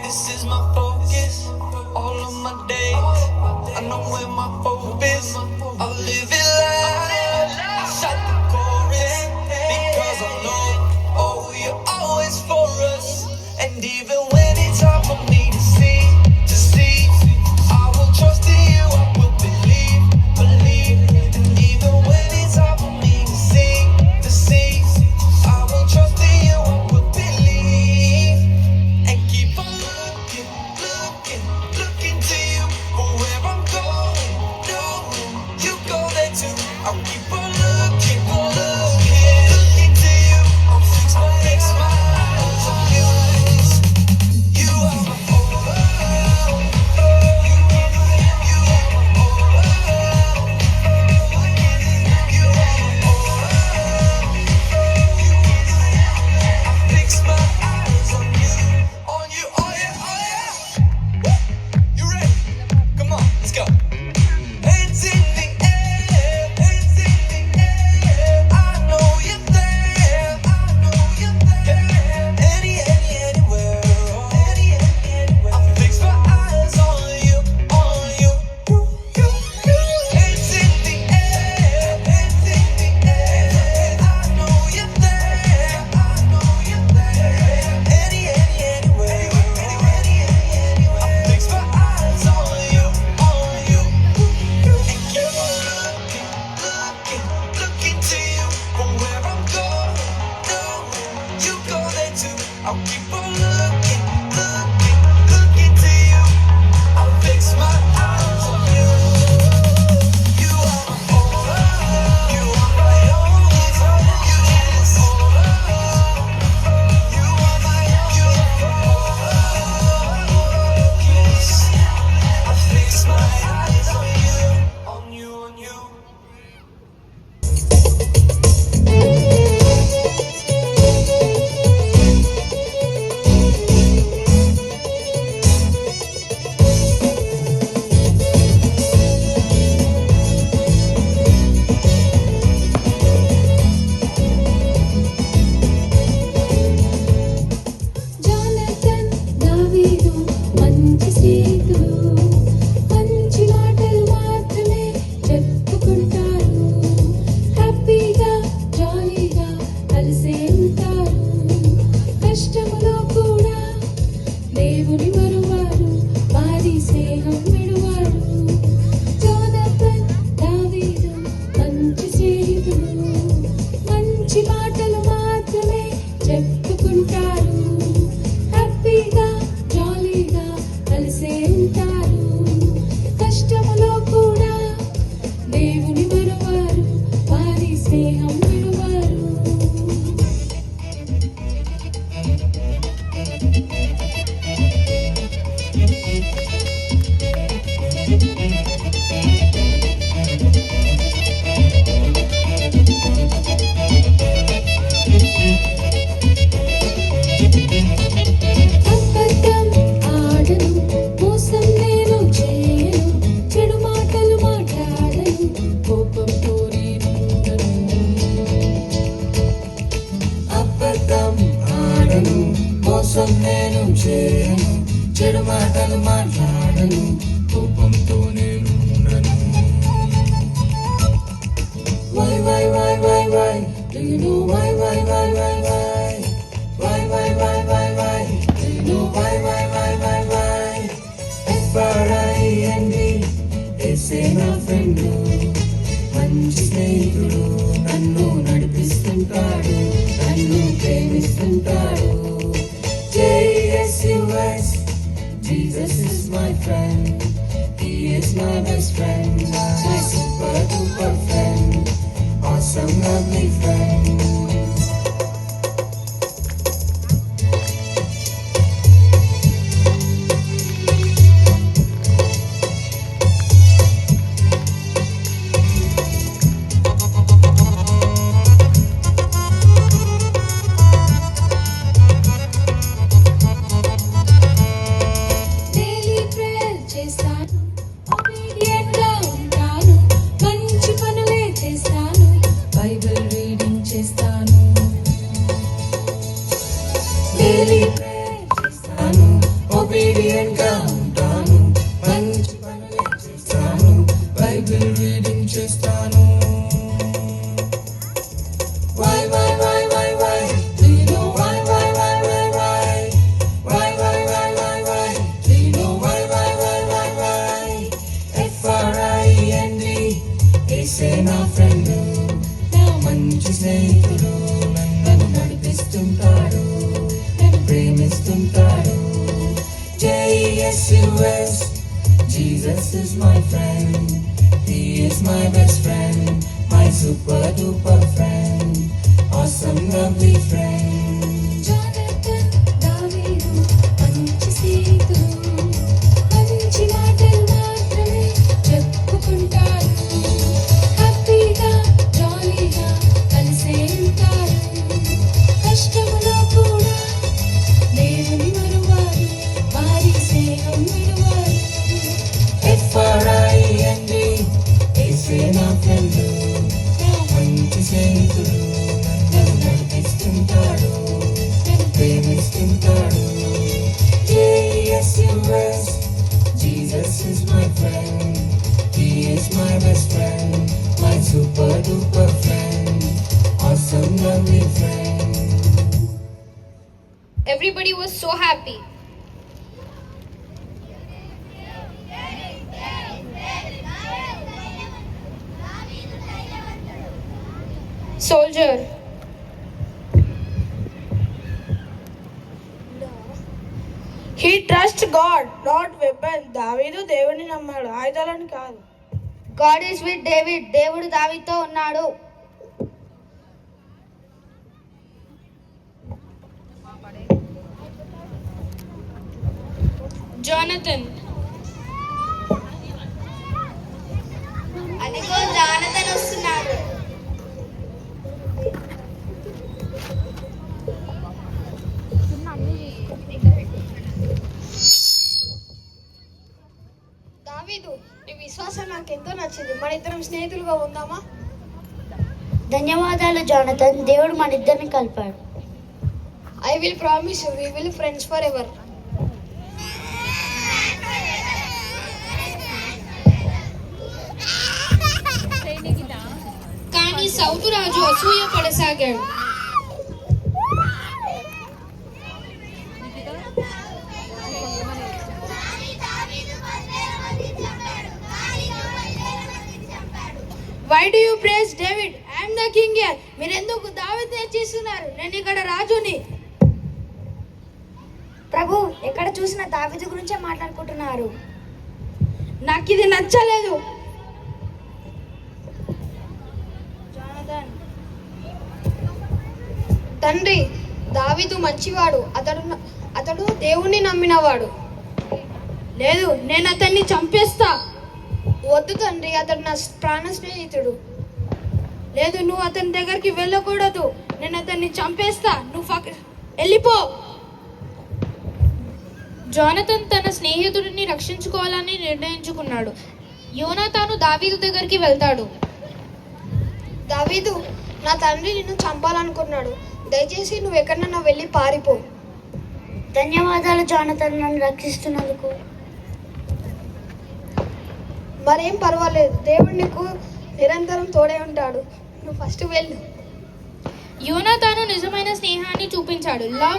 This is my focus, all of my days. I know where my hope is. I'll live it loud. Shout the chorus because I know, oh, you're always for us. And even when it's hard for me to see, I will trust in you. I will believe. And even when it's hard for me to see, I will trust in you. I will believe. And keep on looking to you for where I'm going. No, you go there too. I'll keep on looking to you. I'll fix my eyes on you. You are my all. You are my all. You are my all. I fix my eyes on you. Oh yeah. You ready? Come on, let's go. Hands in the air, I know you're there, anywhere. I fix my eyes on you. Hands in the air, I know you're there, anywhere. I fix my eyes on you. And keep on looking to you from where I'm going. No, you go there too. I'll keep on looking to you. I'll fix my eyes on you. You are my all. You are my only. You just you are my focus. I fix my eyes on you. Jonathan దావీదు మంచి స్నేహితులు, మంచి మాటలు మాత్రమే చెప్పుకుంటారు. హ్యాపీగా జాలీగా కలిసే ఉంటారు. కష్టములో కూడా దేవుని మరువారు, వారి స్నేహం విడువారు. జానతన్ దావీదు మంచి స్నేహితులు, మంచి మాటలు మాత్రమే చెప్పుకుంటారు. హ్యాపీగా జాలీగా కలిసే ఉంటారు. కష్టములో కూడా దేవుని మరువారు, వారి స్నేహం విడువారు. అబద్ధం ఆడను, మోసం నేను చేయను, చెడు మాటలు మాట్లాడను, కోపంతో నేనుండను. అబద్ధం ఆడను, మోసం నేను చేయను, చెడు మాటలు మాట్లాడను, కోపంతో నేనుండను. Why? Do you know why? Why? Do you know why? FRIND, యేసే నా ఫ్రెండు, మంచి స్నేహితుడు, నన్ను నడిపిస్తుంటాడు, నన్ను ప్రేమిస్తుంటాడు. JSUS, Jesus is my friend, He is my best friend, my super duper friend, awesome lovely friend. Daily prayer చేస్తాను, obedient గా ఉంటాను, మంచి పనులే చేస్తాను, బైబిల్ రీడింగ్ చేస్తాను. Daily prayer చేస్తాను, obedient obedient గా ఉంటాను, మంచి పనులే చేస్తాను, బైబిల్ రీడింగ్ చేస్తాను. Why, do you know why? Why, do you know why? Friend, ఏసే నా ఫ్రెండ్, నా మంచి స్నేహితుడు, నన్ను నడిపిస్తుంటాడు, నన్ను ప్రేమిస్తుంటాడు. JESUS, Jesus is my friend, he is my best friend, my super duper friend, awesome lovely friend. Jonathan దావీదు మంచి స్నేహితుడు, మంచి మాటలు మాత్రమే చెప్పుకుంటారు, హ్యాపీగా జాలీగా కలిసే ఉంటారు, కష్టములో కూడా దేవుని మరువారు, వారి స్నేహం విడువారు. FRIND, ఏసే నా ఫ్రెండ్, నా మంచి స్నేహితుడు, నన్ను నడిపిస్తుంటాడు, నన్ను ప్రేమిస్తుంటాడు. JESUS, Jesus is my friend, he is my best friend, my super duper friend, awesome lovely friend. Everybody was so happy. Soldier. He trusts God, not weapon. దావీదు దేవుని నమ్మాడు, ఆయుధాలను కాదు. God is with David. దేవుడు దావీదుతో ఉన్నాడు. Jonathan. అదిగో Jonathan వస్తున్నాడు. దావీదు, నీ విశ్వాసం నాకు ఎంతో నచ్చింది, మన ఇద్దరం స్నేహితులుగా ఉందామా? ధన్యవాదాలు జానతన్, దేవుడు మన ఇద్దరిని కలిపాడు. I will promise you, we will friends forever. కానీ సౌతు రాజు అసూయ పడసాగాడు. Why do you praise David? I am the king here. మీరెందుకు దావీదుని హెచ్చిస్తున్నారు? నేను ఇక్కడ రాజుని. ప్రభు, ఎక్కడ చూసినా దావీదు గురించే మాట్లాడుకుంటున్నారు. నాకు ఇది నచ్చలేదు. తండ్రి, దావీదు మంచివాడు, అతడు దేవుణ్ణి నమ్మినవాడు. లేదు, నేను అతన్ని చంపేస్తా. వద్దు తండ్రి, అతడు నా ప్రాణ స్నేహితుడు. లేదు, నువ్వు అతని దగ్గరికి వెళ్ళకూడదు, నేను అతన్ని చంపేస్తా. నువ్వు వెళ్ళిపో. జానతన్ తన స్నేహితుడిని రక్షించుకోవాలని నిర్ణయించుకున్నాడు. యోనాతాను దావీదు దగ్గరికి వెళ్తాడు. దావీదు, నా తండ్రి నిన్ను చంపాలనుకున్నాడు, దయచేసి నువ్వు ఎక్కడన్నా వెళ్ళి పారిపో. ధన్యవాదాలు జానతన్, నన్ను రక్షిస్తున్నందుకు. మరేం పర్వాలేదు, దేవుడు నీకు నిరంతరం తోడే ఉంటాడు. నువ్వు ఫస్ట్ వెళ్ళు. యోనాతాను నిజమైన స్నేహాన్ని చూపించాడు. లవ్